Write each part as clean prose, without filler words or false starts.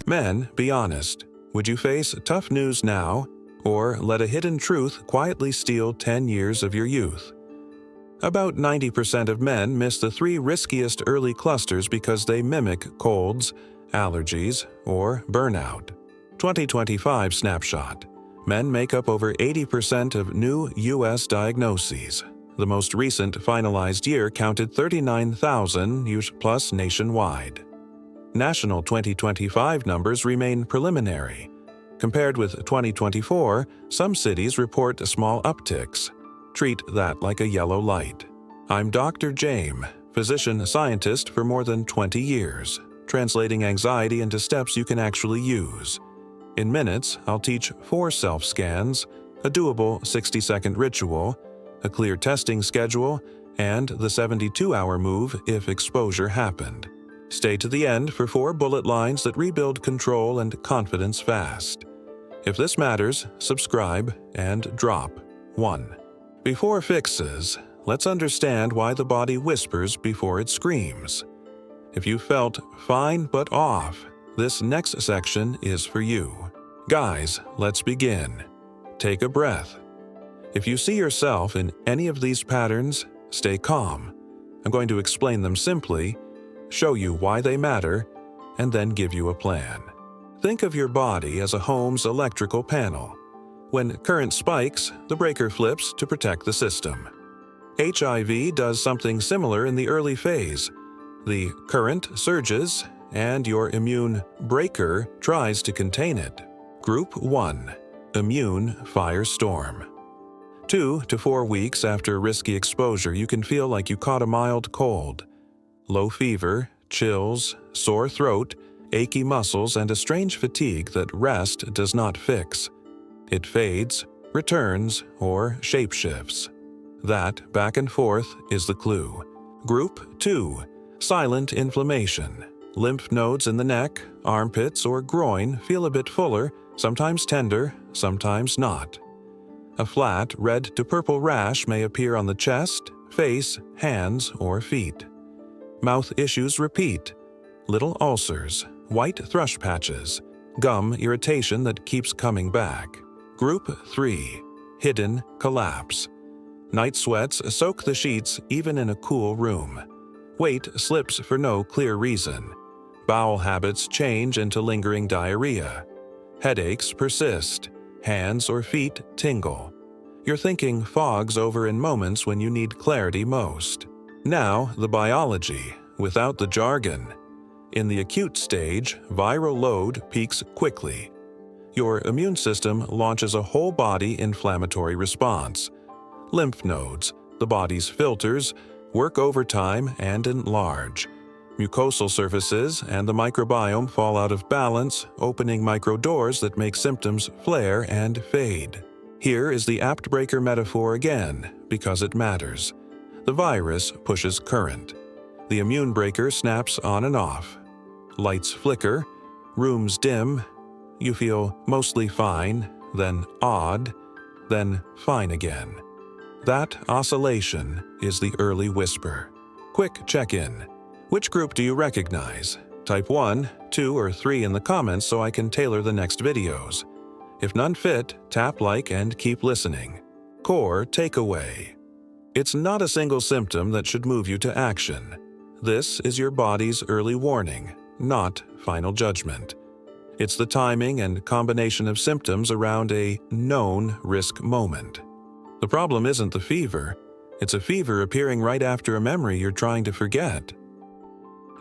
Men, be honest. Would you face tough news now, or let a hidden truth quietly steal 10 years of your youth? About 90% of men miss the 3 riskiest early clusters because they mimic colds, allergies, or burnout. 2025 Snapshot. Men make up over 80% of new U.S. diagnoses. The most recent finalized year counted 39,000 plus nationwide. National 2025 numbers remain preliminary. Compared with 2024, some cities report small upticks. Treat that like a yellow light. I'm Dr. Jame, physician-scientist for more than 20 years, translating anxiety into steps you can actually use. In minutes, I'll teach 4 self-scans, a doable 60-second ritual, a clear testing schedule, and the 72-hour move if exposure happened. Stay to the end for 4 bullet lines that rebuild control and confidence fast. If this matters, subscribe and drop 1. Before fixes, let's understand why the body whispers before it screams. If you felt fine but off, this next section is for you. Guys, let's begin. Take a breath. If you see yourself in any of these patterns, stay calm. I'm going to explain them simply, show you why they matter, and then give you a plan. Think of your body as a home's electrical panel. When current spikes, the breaker flips to protect the system. HIV does something similar in the early phase. The current surges, and your immune breaker tries to contain it. Group 1. Immune Firestorm. 2 to 4 weeks after risky exposure, you can feel like you caught a mild cold. Low fever, chills, sore throat, achy muscles, and a strange fatigue that rest does not fix. It fades, returns, or shapeshifts. That back and forth is the clue. Group 2. Silent inflammation. Lymph nodes in the neck, armpits, or groin feel a bit fuller, sometimes tender, sometimes not. A flat red to purple rash may appear on the chest, face, hands, or feet. Mouth issues repeat. Little ulcers, white thrush patches, gum irritation that keeps coming back. Group 3. Hidden collapse. Night sweats soak the sheets even in a cool room. Weight slips for no clear reason. Bowel habits change into lingering diarrhea. Headaches persist. Hands or feet tingle. Your thinking fogs over in moments when you need clarity most. Now, the biology, without the jargon. In the acute stage, viral load peaks quickly. Your immune system launches a whole-body inflammatory response. Lymph nodes, the body's filters, work overtime and enlarge. Mucosal surfaces and the microbiome fall out of balance, opening microdoors that make symptoms flare and fade. Here is the apt breaker metaphor again, because it matters. The virus pushes current. The immune breaker snaps on and off. Lights flicker, rooms dim. You feel mostly fine, then odd, then fine again. That oscillation is the early whisper. Quick check-in. Which group do you recognize? Type 1, 2, or 3 in the comments so I can tailor the next videos. If none fit, tap like and keep listening. Core takeaway. It's not a single symptom that should move you to action. This is your body's early warning, not final judgment. It's the timing and combination of symptoms around a known risk moment. The problem isn't the fever. It's a fever appearing right after a memory you're trying to forget.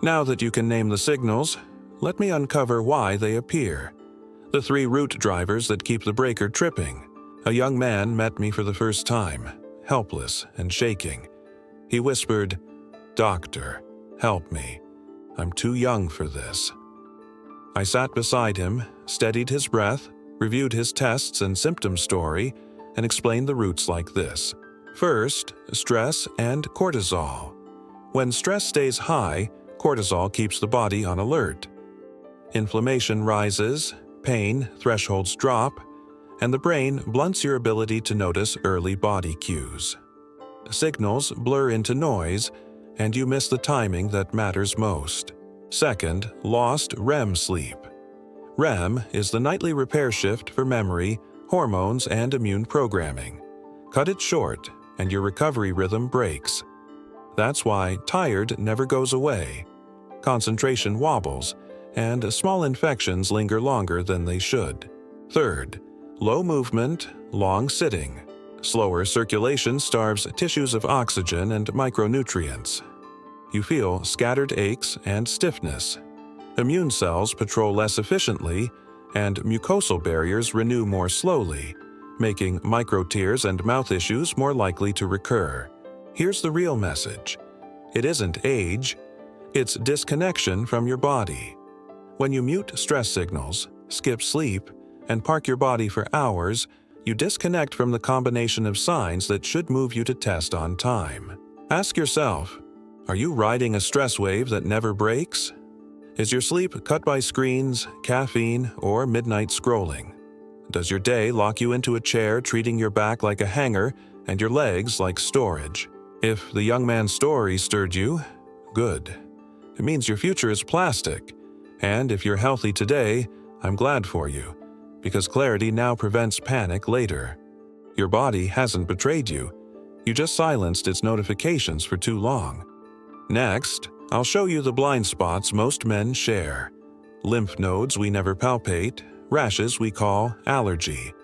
Now that you can name the signals, let me uncover why they appear. The 3 root drivers that keep the breaker tripping. A young man met me for the first time, helpless and shaking. He whispered, "Doctor, help me. I'm too young for this." I sat beside him, steadied his breath, reviewed his tests and symptom story, and explained the roots like this. First, stress and cortisol. When stress stays high, cortisol keeps the body on alert. Inflammation rises, pain thresholds drop, and the brain blunts your ability to notice early body cues. Signals blur into noise, and you miss the timing that matters most. Second, lost REM sleep. REM is the nightly repair shift for memory, hormones, and immune programming. Cut it short, and your recovery rhythm breaks. That's why tired never goes away. Concentration wobbles, and small infections linger longer than they should. Third, low movement, long sitting. Slower circulation starves tissues of oxygen and micronutrients. You feel scattered aches and stiffness. Immune cells patrol less efficiently, and mucosal barriers renew more slowly, making microtears and mouth issues more likely to recur. Here's the real message. It isn't age, it's disconnection from your body. When you mute stress signals, skip sleep, and park your body for hours, you disconnect from the combination of signs that should move you to test on time. Ask yourself, are you riding a stress wave that never breaks? Is your sleep cut by screens, caffeine, or midnight scrolling? Does your day lock you into a chair, treating your back like a hanger and your legs like storage? If the young man's story stirred you, good. It means your future is plastic. And if you're healthy today, I'm glad for you, because clarity now prevents panic later. Your body hasn't betrayed you. You just silenced its notifications for too long. Next, I'll show you the blind spots most men share. Lymph nodes we never palpate, rashes we call allergy,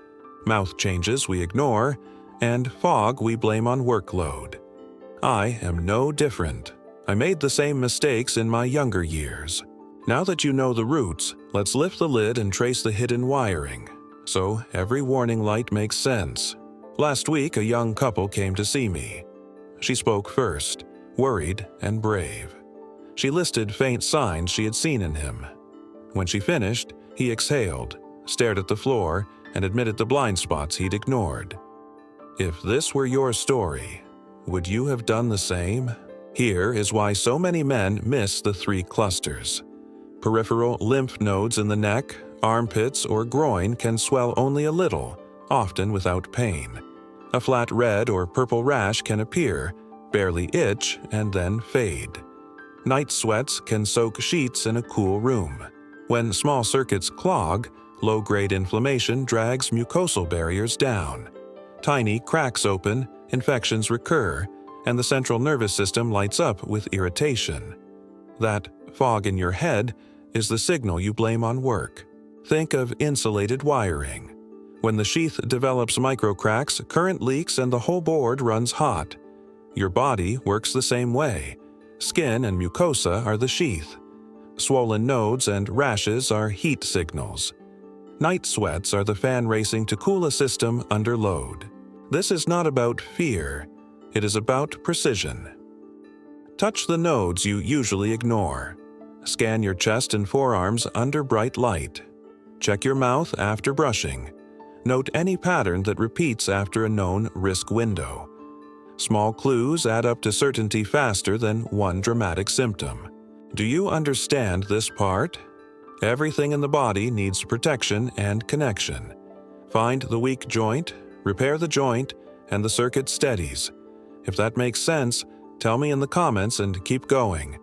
mouth changes we ignore, and fog we blame on workload. I am no different. I made the same mistakes in my younger years. Now that you know the roots, let's lift the lid and trace the hidden wiring, so every warning light makes sense. Last week, a young couple came to see me. She spoke first, worried and brave. She listed faint signs she had seen in him. When she finished, he exhaled, stared at the floor, and admitted the blind spots he'd ignored. If this were your story, would you have done the same? Here is why so many men miss the 3 clusters. Peripheral lymph nodes in the neck, armpits, or groin can swell only a little, often without pain. A flat red or purple rash can appear, barely itch, and then fade. Night sweats can soak sheets in a cool room. When small circuits clog, low-grade inflammation drags mucosal barriers down. Tiny cracks open, infections recur, and the central nervous system lights up with irritation. That fog in your head is the signal you blame on work. Think of insulated wiring. When the sheath develops microcracks, current leaks, and the whole board runs hot. Your body works the same way. Skin and mucosa are the sheath. Swollen nodes and rashes are heat signals. Night sweats are the fan racing to cool a system under load. This is not about fear. It is about precision. Touch the nodes you usually ignore. Scan your chest and forearms under bright light. Check your mouth after brushing. Note any pattern that repeats after a known risk window. Small clues add up to certainty faster than one dramatic symptom. Do you understand this part? Everything in the body needs protection and connection. Find the weak joint, repair the joint, and the circuit steadies. If that makes sense, tell me in the comments and keep going.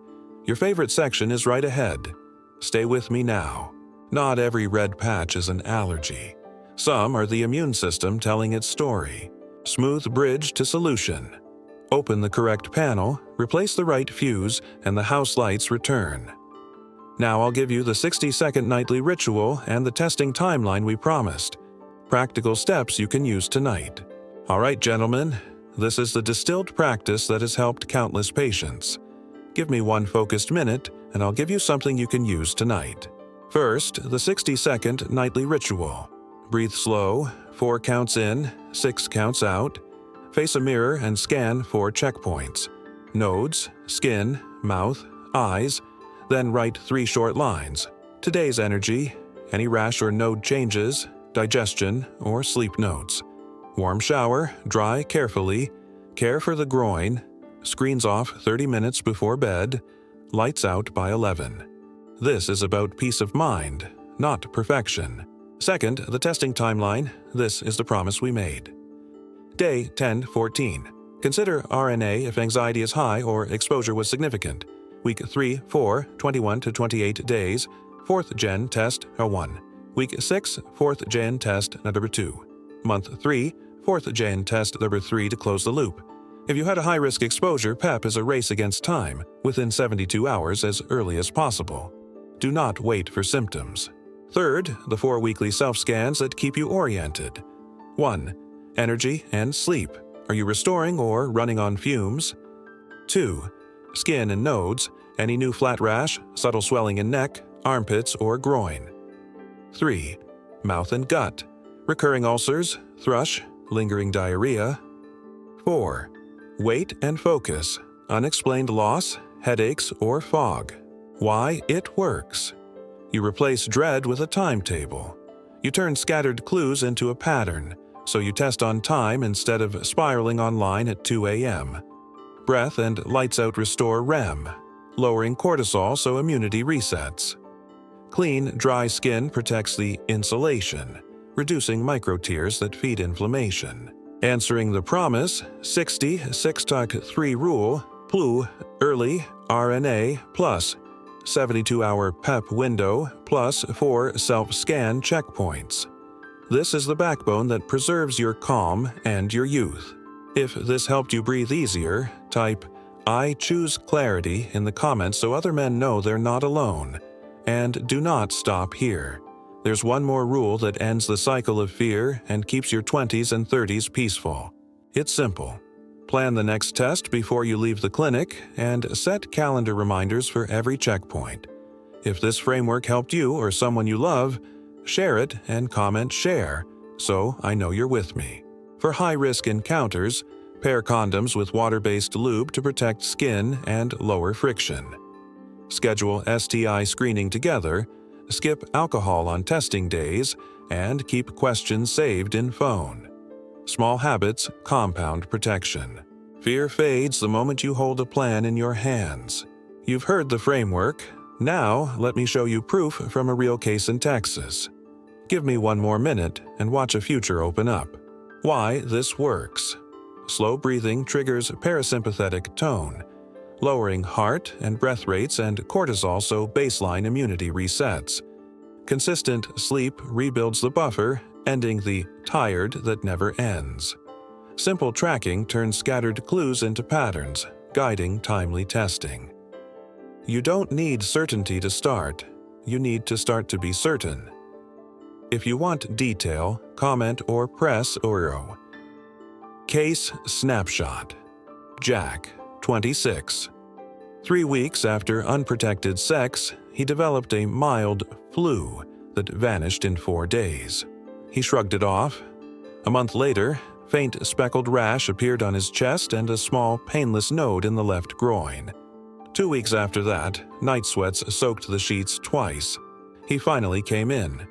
Your favorite section is right ahead. Stay with me now. Not every red patch is an allergy. Some are the immune system telling its story. Smooth bridge to solution. Open the correct panel, replace the right fuse, and the house lights return. Now I'll give you the 60-second nightly ritual and the testing timeline we promised. Practical steps you can use tonight. All right, gentlemen, this is the distilled practice that has helped countless patients. Give me one focused minute, and I'll give you something you can use tonight. First, the 60-second nightly ritual. Breathe slow, 4 counts in, 6 counts out. Face a mirror and scan 4 checkpoints. Nodes, skin, mouth, eyes. Then write 3 short lines. Today's energy, any rash or node changes, digestion, or sleep notes. Warm shower, dry carefully, care for the groin, screens off 30 minutes before bed, lights out by 11. This is about peace of mind, not perfection. Second, the testing timeline. This is the promise we made. Day 10-14. Consider RNA if anxiety is high or exposure was significant. Week 3-4, 21 to 28 days, 4th Gen test 1. Week 6, 4th Gen test number 2. Month 3, 4th Gen test number 3 to close the loop. If you had a high-risk exposure, PEP is a race against time, within 72 hours as early as possible. Do not wait for symptoms. Third, the 4 weekly self-scans that keep you oriented. 1. Energy and sleep. Are you restoring or running on fumes? 2. Skin and nodes. Any new flat rash, subtle swelling in neck, armpits, or groin. 3. Mouth and gut. Recurring ulcers, thrush, lingering diarrhea. 4. Weight and focus. Unexplained loss, headaches, or fog. Why it works. You replace dread with a timetable. You turn scattered clues into a pattern, so you test on time instead of spiraling online at 2 a.m. Breath and lights out restore REM, lowering cortisol so immunity resets. Clean, dry skin protects the insulation, reducing microtears that feed inflammation. Answering the promise, 60 6-3 rule, PLU, early, RNA, plus 72-hour PEP window, plus 4 self-scan checkpoints. This is the backbone that preserves your calm and your youth. If this helped you breathe easier, type "I choose clarity" in the comments so other men know they're not alone. And do not stop here. There's one more rule that ends the cycle of fear and keeps your 20s and 30s peaceful. It's simple. Plan the next test before you leave the clinic and set calendar reminders for every checkpoint. If this framework helped you or someone you love, share it and comment "share" so I know you're with me. For high-risk encounters, pair condoms with water-based lube to protect skin and lower friction. Schedule STI screening together, skip alcohol on testing days, and keep questions saved in phone. Small habits compound protection. Fear fades the moment you hold a plan in your hands. You've heard the framework. Now, let me show you proof from a real case in Texas. Give me one more minute and watch a future open up. Why this works. Slow breathing triggers parasympathetic tone, lowering heart and breath rates and cortisol so baseline immunity resets. Consistent sleep rebuilds the buffer, ending the tired that never ends. Simple tracking turns scattered clues into patterns, guiding timely testing. You don't need certainty to start. You need to start to be certain. If you want detail, comment or press Euro. Case Snapshot. Jack, 26. 3 weeks after unprotected sex, he developed a mild flu that vanished in 4 days. He shrugged it off. A month later, faint speckled rash appeared on his chest and a small painless node in the left groin. 2 weeks after that, night sweats soaked the sheets twice. He finally came in.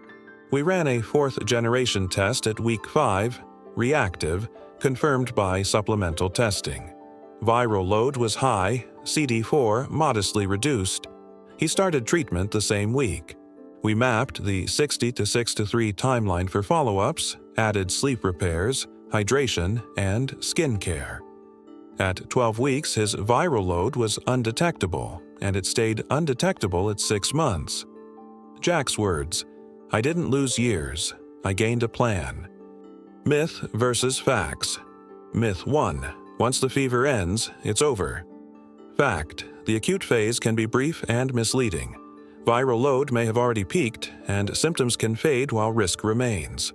We ran a 4th-generation test at week 5, reactive, confirmed by supplemental testing. Viral load was high, CD4 modestly reduced. He started treatment the same week. We mapped the 60 to 6-3 timeline for follow-ups, added sleep repairs, hydration, and skin care. At 12 weeks, his viral load was undetectable, and it stayed undetectable at 6 months. Jack's words, "I didn't lose years. I gained a plan." Myth versus facts. Myth 1. Once the fever ends, it's over. Fact. The acute phase can be brief and misleading. Viral load may have already peaked, and symptoms can fade while risk remains.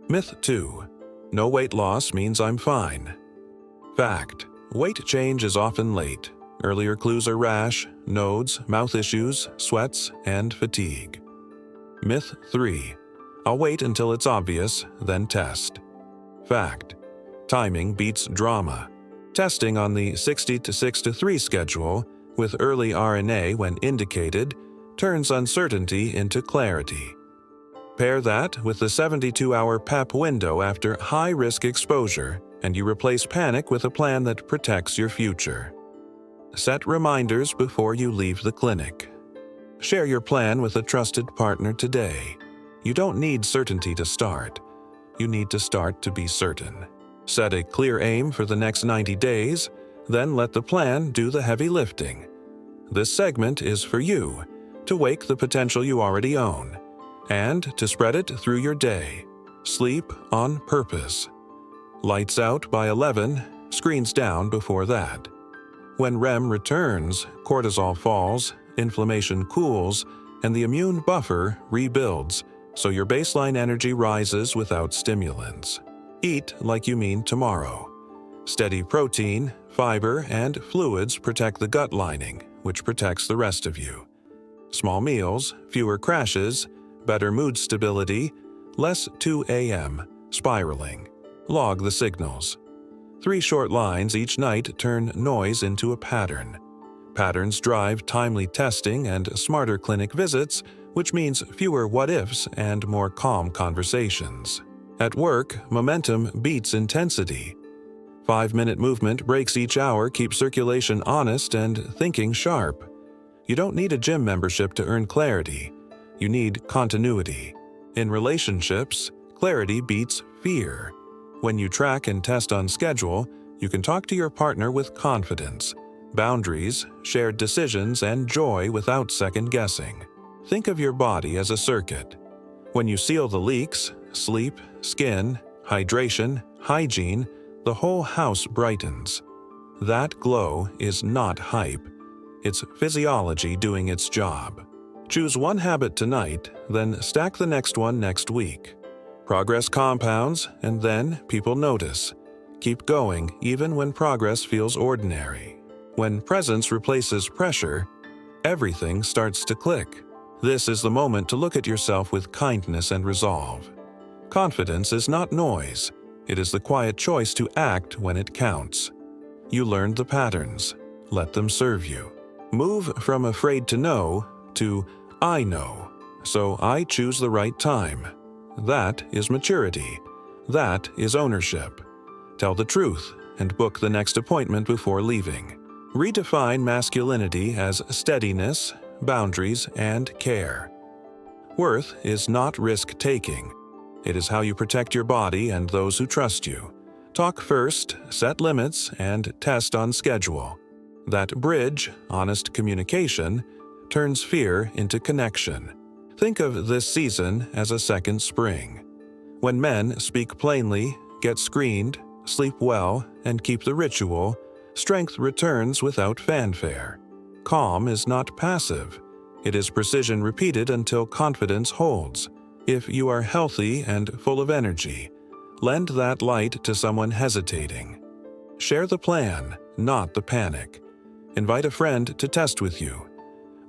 Myth 2. No weight loss means I'm fine. Fact. Weight change is often late. Earlier clues are rash, nodes, mouth issues, sweats, and fatigue. Myth 3. I'll wait until it's obvious, then test. Fact. Timing beats drama. Testing on the 60 to 6-3 schedule, with early RNA when indicated, turns uncertainty into clarity. Pair that with the 72-hour PEP window after high-risk exposure, and you replace panic with a plan that protects your future. Set reminders before you leave the clinic. Share your plan with a trusted partner today. You don't need certainty to start. You need to start to be certain. Set a clear aim for the next 90 days, then let the plan do the heavy lifting. This segment is for you, to wake the potential you already own, and to spread it through your day. Sleep on purpose. Lights out by 11, screens down before that. When REM returns, cortisol falls, inflammation cools, and the immune buffer rebuilds, so your baseline energy rises without stimulants. Eat like you mean tomorrow. Steady protein, fiber, and fluids protect the gut lining, which protects the rest of you. Small meals, fewer crashes, better mood stability, less 2 a.m. spiraling. Log the signals. 3 short lines each night turn noise into a pattern. Patterns drive timely testing and smarter clinic visits, which means fewer what-ifs and more calm conversations. At work, momentum beats intensity. 5-minute movement breaks each hour keep circulation honest and thinking sharp. You don't need a gym membership to earn clarity. You need continuity. In relationships, clarity beats fear. When you track and test on schedule, you can talk to your partner with confidence, boundaries, shared decisions, and joy without second-guessing. Think of your body as a circuit. When you seal the leaks, sleep, skin, hydration, hygiene, the whole house brightens. That glow is not hype. It's physiology doing its job. Choose one habit tonight, then stack the next one next week. Progress compounds, and then people notice. Keep going even when progress feels ordinary. When presence replaces pressure, everything starts to click. This is the moment to look at yourself with kindness and resolve. Confidence is not noise. It is the quiet choice to act when it counts. You learned the patterns. Let them serve you. Move from afraid to know to I know, so I choose the right time. That is maturity. That is ownership. Tell the truth and book the next appointment before leaving. Redefine masculinity as steadiness, boundaries, and care. Worth is not risk-taking. It is how you protect your body and those who trust you. Talk first, set limits, and test on schedule. That bridge, honest communication, turns fear into connection. Think of this season as a second spring. When men speak plainly, get screened, sleep well, and keep the ritual, strength returns without fanfare. Calm is not passive. It is precision repeated until confidence holds. If you are healthy and full of energy, lend that light to someone hesitating. Share the plan, not the panic. Invite a friend to test with you.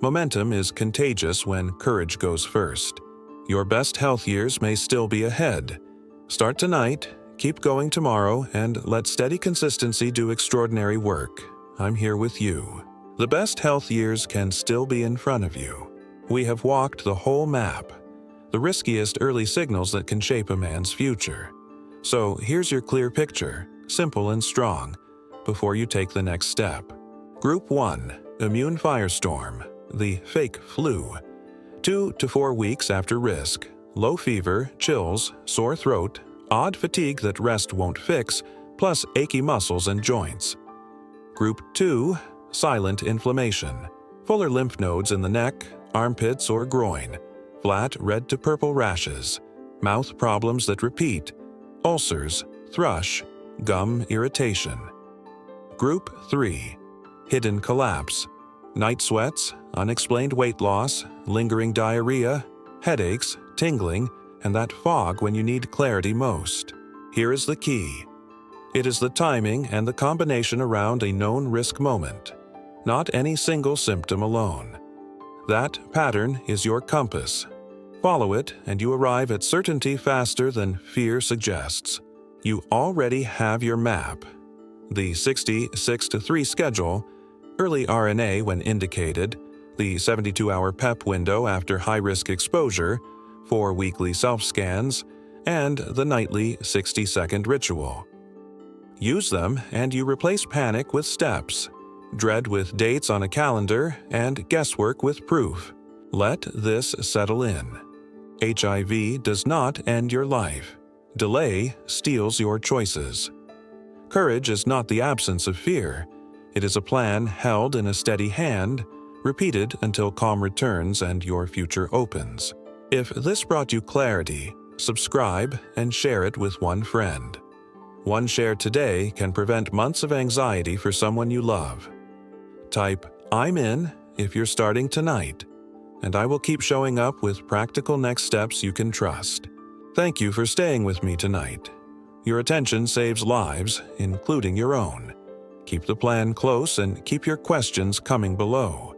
Momentum is contagious when courage goes first. Your best health years may still be ahead. Start tonight, keep going tomorrow, and let steady consistency do extraordinary work. I'm here with you. The best health years can still be in front of you. We have walked the whole map, the riskiest early signals that can shape a man's future. So here's your clear picture, simple and strong, before you take the next step. Group 1, Immune Firestorm, the fake flu. 2 to 4 weeks after risk, low fever, chills, sore throat, odd fatigue that rest won't fix, plus achy muscles and joints. Group 2, Silent Inflammation, fuller lymph nodes in the neck, armpits, or groin, flat red to purple rashes, mouth problems that repeat, ulcers, thrush, gum irritation. Group 3, Hidden Collapse, night sweats, unexplained weight loss, lingering diarrhea, headaches, tingling, and that fog when you need clarity most. Here is the key. It is the timing and the combination around a known risk moment, not any single symptom alone. That pattern is your compass. Follow it, and you arrive at certainty faster than fear suggests. You already have your map. The 60-6-3 schedule, early RNA when indicated, the 72-hour PEP window after high-risk exposure, 4 weekly self-scans, and the nightly 60-second ritual. Use them, and you replace panic with steps, dread with dates on a calendar, and guesswork with proof. Let this settle in. HIV does not end your life. Delay steals your choices. Courage is not the absence of fear. It is a plan held in a steady hand, repeated until calm returns and your future opens. If this brought you clarity, subscribe and share it with one friend. One share today can prevent months of anxiety for someone you love. Type "I'm in" if you're starting tonight, and I will keep showing up with practical next steps you can trust. Thank you for staying with me tonight. Your attention saves lives, including your own. Keep the plan close and keep your questions coming below.